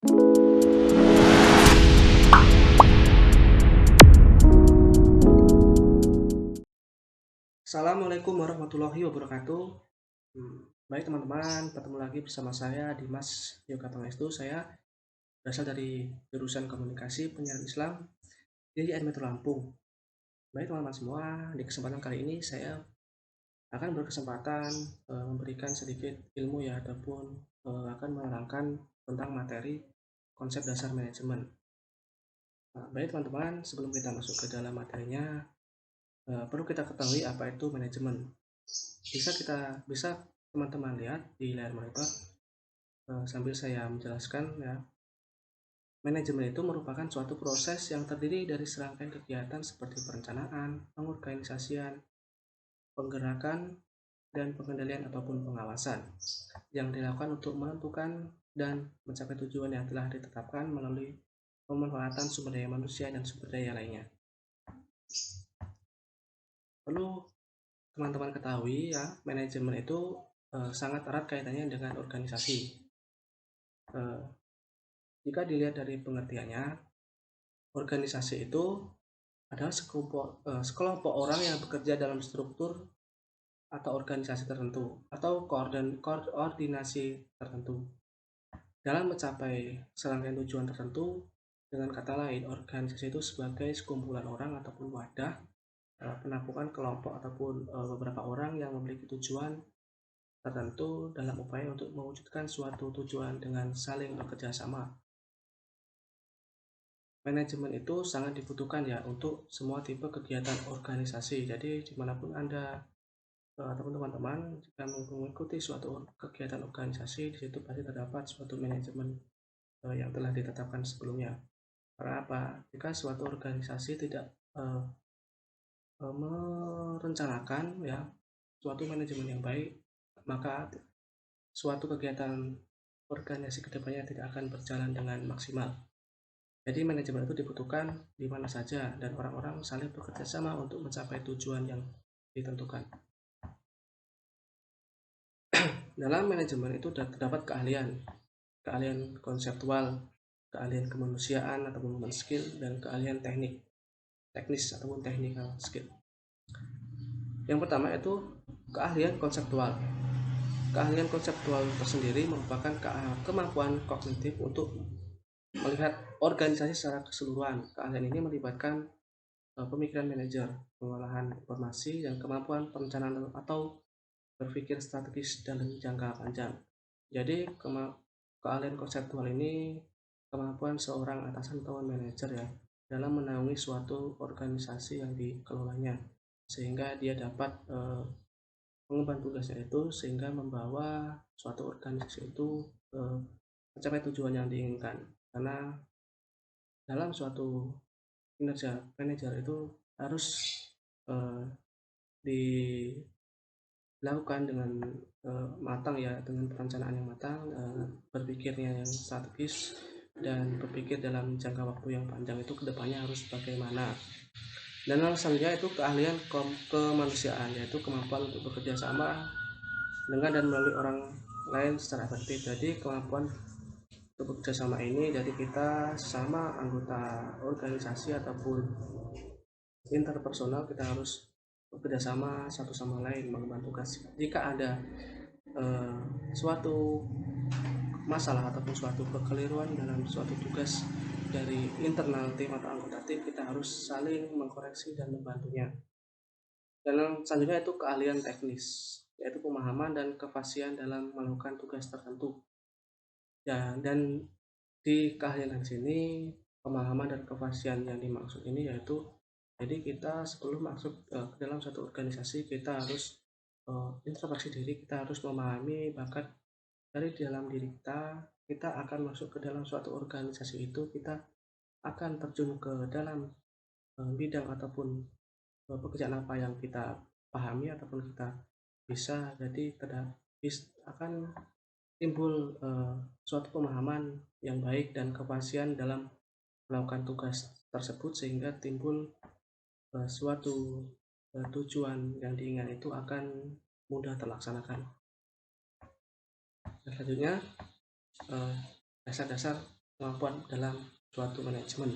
Assalamualaikum warahmatullahi wabarakatuh. Baik teman-teman, ketemu lagi bersama saya Dimas Yoga Pangestu. Saya berasal dari jurusan Komunikasi Penyiaran Islam di Metro Lampung. Baik teman-teman semua, di kesempatan kali ini saya akan berkesempatan memberikan sedikit ilmu ya ataupun akan menerangkan tentang materi konsep dasar manajemen. Baik teman-teman, sebelum kita masuk ke dalam materinya, perlu kita ketahui apa itu manajemen. Bisa teman-teman lihat di layar monitor sambil saya menjelaskan ya. Manajemen itu merupakan suatu proses yang terdiri dari serangkaian kegiatan seperti perencanaan, pengorganisasian, penggerakan, dan pengendalian ataupun pengawasan yang dilakukan untuk menentukan dan mencapai tujuan yang telah ditetapkan melalui pemanfaatan sumber daya manusia dan sumber daya lainnya. Perlu teman-teman ketahui ya, manajemen itu sangat erat kaitannya dengan organisasi. Jika dilihat dari pengertiannya, organisasi itu adalah sekelompok orang yang bekerja dalam struktur atau organisasi tertentu atau koordinasi tertentu dalam mencapai serangkaian tujuan tertentu. Dengan kata lain, organisasi itu sebagai sekumpulan orang ataupun wadah penampungan kelompok ataupun beberapa orang yang memiliki tujuan tertentu dalam upaya untuk mewujudkan suatu tujuan dengan saling bekerja sama. Manajemen itu sangat dibutuhkan ya untuk semua tipe kegiatan organisasi. Jadi dimanapun Anda ataupun teman-teman jika mengikuti suatu kegiatan organisasi, di situ pasti terdapat suatu manajemen yang telah ditetapkan sebelumnya. Karena apa? Jika suatu organisasi tidak merencanakan ya suatu manajemen yang baik, maka suatu kegiatan organisasi kedepannya tidak akan berjalan dengan maksimal. Jadi manajemen itu dibutuhkan di mana saja dan orang-orang saling bekerja sama untuk mencapai tujuan yang ditentukan. Dalam manajemen itu terdapat keahlian konseptual, keahlian kemanusiaan ataupun human skill, dan keahlian teknis ataupun technical skill. Yang pertama itu keahlian konseptual. Keahlian konseptual tersendiri merupakan kemampuan kognitif untuk melihat organisasi secara keseluruhan. Keahlian ini melibatkan pemikiran manajer, pengolahan informasi, dan kemampuan perencanaan atau berpikir strategis dalam jangka panjang. Jadi keahlian konseptual ini kemampuan seorang atasan atau manajer ya dalam menaungi suatu organisasi yang dikelolanya, sehingga dia dapat mengemban tugasnya itu sehingga membawa suatu organisasi itu mencapai tujuan yang diinginkan. Karena dalam suatu kinerja manajer itu harus dilakukan dengan matang ya, dengan perencanaan yang matang, berpikirnya yang strategis, dan berpikir dalam jangka waktu yang panjang itu kedepannya harus bagaimana. Dan yang selanjutnya itu keahlian kemanusiaan, yaitu kemampuan untuk bekerja sama dengan dan melalui orang lain secara efektif. Jadi kemampuan untuk bekerja sama ini dari kita sama anggota organisasi ataupun interpersonal, kita harus bekerja sama satu sama lain mengembangkan tugas. Jika ada suatu masalah ataupun suatu kekeliruan dalam suatu tugas dari internal tim atau anggota tim, kita harus saling mengkoreksi dan membantunya. Dan yang selanjutnya itu keahlian teknis, yaitu pemahaman dan kefasihan dalam melakukan tugas tertentu. Ya, dan di keahlian sini pemahaman dan kefasihan yang dimaksud ini yaitu, jadi kita sebelum masuk ke dalam satu organisasi, kita harus introspeksi diri, kita harus memahami bakat dari dalam diri kita. Kita akan masuk ke dalam suatu organisasi itu, kita akan terjun ke dalam bidang ataupun pekerjaan apa yang kita pahami ataupun kita bisa. Jadi akan timbul suatu pemahaman yang baik dan kefasihan dalam melakukan tugas tersebut, sehingga timbul suatu tujuan yang diinginkan itu akan mudah terlaksanakan. Selanjutnya dasar-dasar kemampuan dalam suatu manajemen.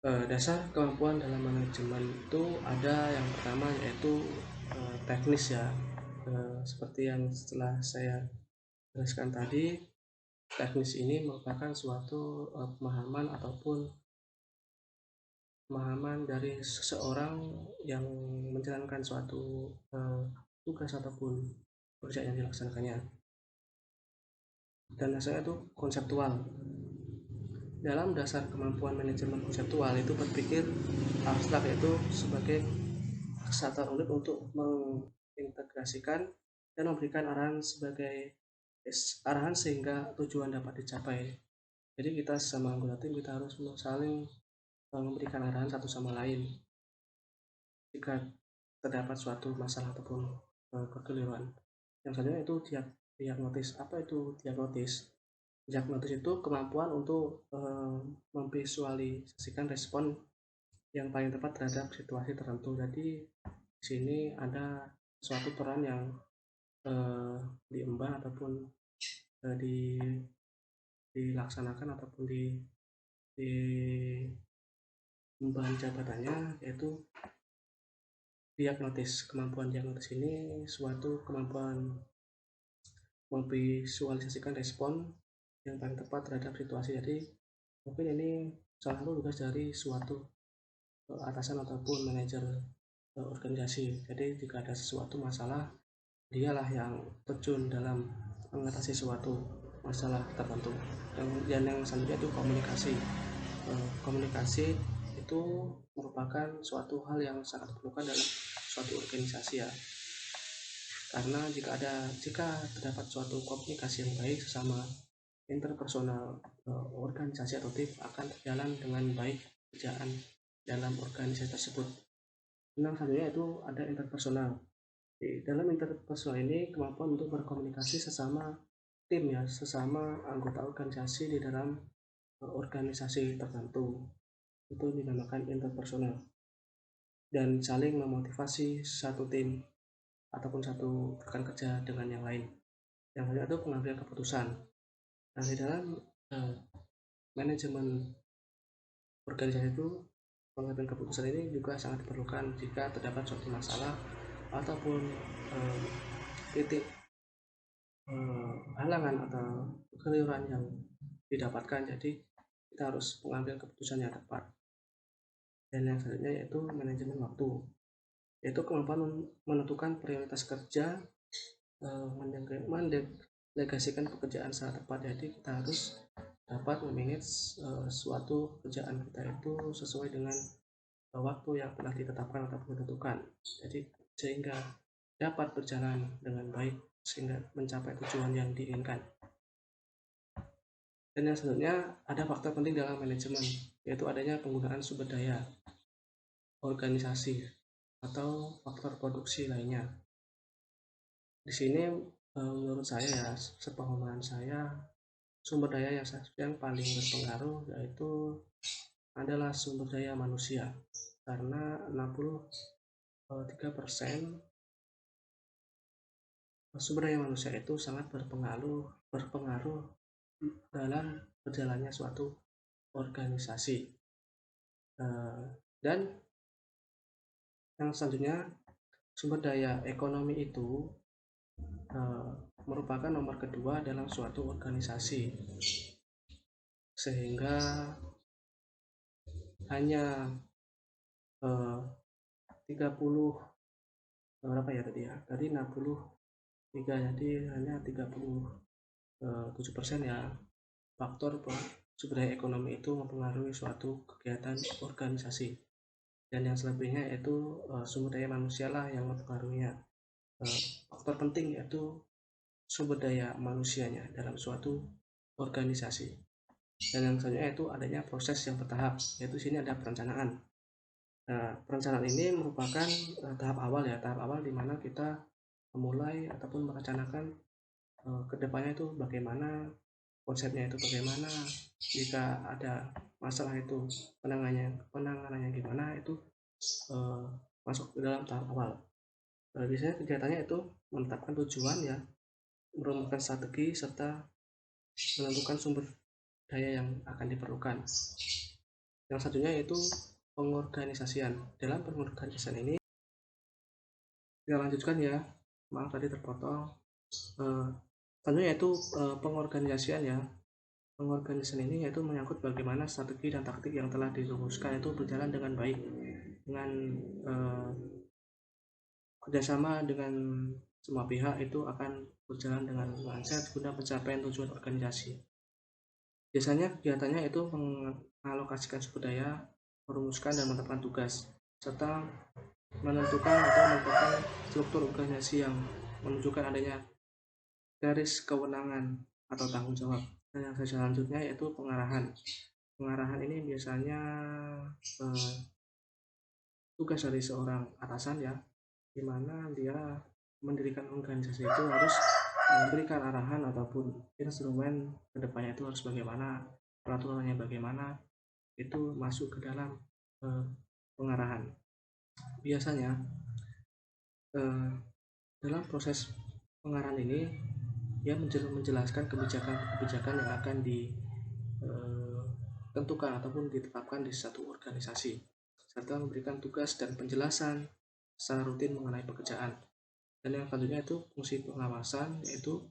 Dasar kemampuan dalam manajemen itu ada yang pertama yaitu teknis ya. Seperti yang setelah saya jelaskan tadi, teknis ini merupakan suatu pemahaman ataupun pemahaman dari seseorang yang menjalankan suatu tugas ataupun pekerjaan yang dilaksanakannya. Dan dasarnya itu konseptual. Dalam dasar kemampuan manajemen konseptual itu berpikir abstrak, yaitu sebagai kesatuan unit untuk mengintegrasikan dan memberikan arahan sehingga tujuan dapat dicapai. Jadi kita sesama anggota tim kita harus saling memberikan arahan satu sama lain jika terdapat suatu masalah ataupun kekeliruan. Yang selanjutnya itu diagnosis. Apa itu diagnosis? Diagnosis itu kemampuan untuk memvisualisasikan respon yang paling tepat terhadap situasi tertentu. Jadi di sini ada suatu peran yang diemban ataupun dilaksanakan ataupun diemban jabatannya, yaitu diagnosis. Kemampuan diagnosis ini suatu kemampuan memvisualisasikan respon yang paling tepat terhadap situasi. Jadi mungkin ini salah satu tugas dari suatu atasan ataupun manajer organisasi. Jadi jika ada sesuatu masalah, dialah yang terjun dalam mengatasi suatu masalah tertentu. Dan yang selanjutnya itu komunikasi. Komunikasi itu merupakan suatu hal yang sangat diperlukan dalam suatu organisasi ya. Karena jika terdapat suatu komunikasi yang baik sesama interpersonal organisasi atau tim, akan berjalan dengan baik kerjaan dalam organisasi tersebut. Yang selanjutnya itu ada interpersonal. Di dalam interpersonal ini kemampuan untuk berkomunikasi sesama tim ya, sesama anggota organisasi di dalam organisasi tertentu, itu dinamakan interpersonal. Dan saling memotivasi satu tim ataupun satu rekan kerja dengan yang lain. Yang kedua itu pengambilan keputusan. Nah, di dalam manajemen organisasi itu, pengambilan keputusan ini juga sangat diperlukan jika terdapat suatu masalah ataupun titik halangan atau kekeliruan yang didapatkan. Jadi kita harus mengambil keputusan yang tepat. Dan yang selanjutnya yaitu manajemen waktu, yaitu kemampuan menentukan prioritas kerja, mendelegasikan pekerjaan secara tepat. Jadi kita harus dapat memanage suatu pekerjaan kita itu sesuai dengan waktu yang telah ditetapkan atau ditentukan. Jadi sehingga dapat berjalan dengan baik sehingga mencapai tujuan yang diinginkan. Dan yang selanjutnya ada faktor penting dalam manajemen, yaitu adanya penggunaan sumber daya organisasi atau faktor produksi lainnya. Di sini menurut saya ya, sepemahaman saya, sumber daya yang paling berpengaruh yaitu adalah sumber daya manusia, karena 63% sumber daya manusia itu sangat berpengaruh dalam berjalannya suatu organisasi. Dan yang selanjutnya, sumber daya ekonomi itu merupakan nomor kedua dalam suatu organisasi, sehingga hanya 30 berapa ya tadi ya, tadi 63, jadi hanya 37% ya faktor sumber daya ekonomi itu mempengaruhi suatu kegiatan organisasi. Dan yang selebihnya yaitu sumber daya manusia lah yang mempengaruhinya. Faktor penting yaitu sumber daya manusianya dalam suatu organisasi. Dan yang selanjutnya itu adanya proses yang bertahap, yaitu sini ada perencanaan. Perencanaan ini merupakan tahap awal di mana kita memulai ataupun merencanakan kedepannya itu bagaimana, konsepnya itu bagaimana, jika ada masalah itu penanganannya gimana, itu masuk ke dalam tahap awal. Biasanya kegiatannya itu menetapkan tujuan ya, merumuskan strategi serta menentukan sumber daya yang akan diperlukan. Yang satunya yaitu pengorganisasian. Dalam pengorganisasian ini kita lanjutkan ya, maaf tadi terpotong. Selanjutnya yaitu pengorganisasian ya. Pengorganisasian ini yaitu menyangkut bagaimana strategi dan taktik yang telah dirumuskan itu berjalan dengan baik, dengan kerjasama dengan semua pihak itu akan berjalan dengan lancar guna pencapaian tujuan organisasi. Biasanya kegiatannya itu mengalokasikan sumber daya, merumuskan dan menetapkan tugas, serta menentukan atau menetapkan struktur organisasi yang menunjukkan adanya garis kewenangan atau tanggung jawab. Dan yang selanjutnya yaitu pengarahan. Pengarahan ini biasanya tugas dari seorang atasan ya, di mana dia mendirikan organisasi itu harus memberikan arahan ataupun instrumen kedepannya itu harus bagaimana, peraturannya bagaimana, itu masuk ke dalam pengarahan. Biasanya dalam proses pengarahan ini dia menjelaskan kebijakan-kebijakan yang akan ditentukan ataupun ditetapkan di satu organisasi, serta memberikan tugas dan penjelasan secara rutin mengenai pekerjaan. Dan yang selanjutnya itu fungsi pengawasan, yaitu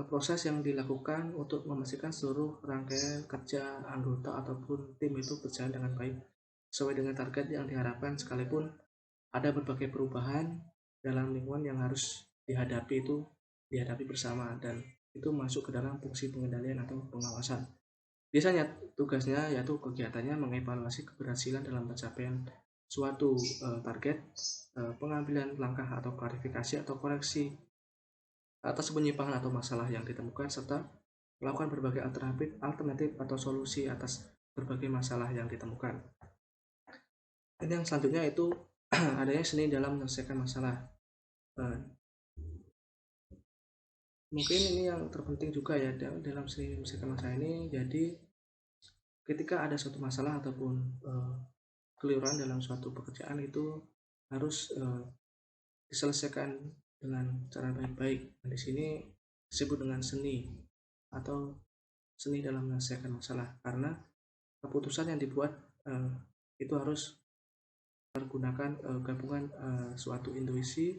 proses yang dilakukan untuk memastikan seluruh rangkaian kerja anggota ataupun tim itu berjalan dengan baik sesuai dengan target yang diharapkan, sekalipun ada berbagai perubahan dalam lingkungan yang harus dihadapi bersama, dan itu masuk ke dalam fungsi pengendalian atau pengawasan. Biasanya tugasnya yaitu kegiatannya mengevaluasi keberhasilan dalam pencapaian suatu target, pengambilan langkah atau klarifikasi atau koreksi atas penyimpangan atau masalah yang ditemukan, serta melakukan berbagai alternatif atau solusi atas berbagai masalah yang ditemukan. Dan yang selanjutnya itu adanya seni dalam menyelesaikan masalah. Mungkin ini yang terpenting juga ya dalam seni menyelesaikan masalah ini. Jadi ketika ada suatu masalah ataupun keliruan dalam suatu pekerjaan itu harus diselesaikan dengan cara baik-baik. Di sini disebut dengan seni atau seni dalam menyelesaikan masalah, karena keputusan yang dibuat itu harus menggunakan gabungan suatu intuisi,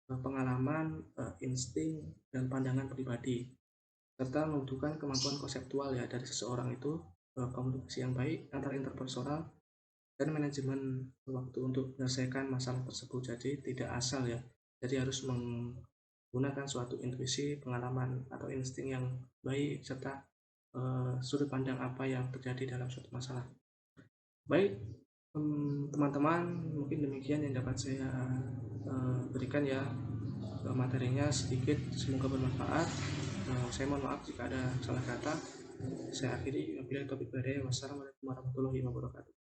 pengalaman, insting, dan pandangan pribadi, serta membutuhkan kemampuan konseptual ya dari seseorang itu, komunikasi yang baik antar interpersonal, dan manajemen waktu untuk menyelesaikan masalah tersebut. Jadi tidak asal ya, jadi harus menggunakan suatu intuisi, pengalaman atau insting yang baik, serta sudut pandang apa yang terjadi dalam suatu masalah. Baik teman-teman, mungkin demikian yang dapat saya berikan ya materinya sedikit, semoga bermanfaat. Saya mohon maaf jika ada salah kata. Saya akhiri, wabillahi taufiq wal hidayah. Wassalamualaikum warahmatullahi wabarakatuh.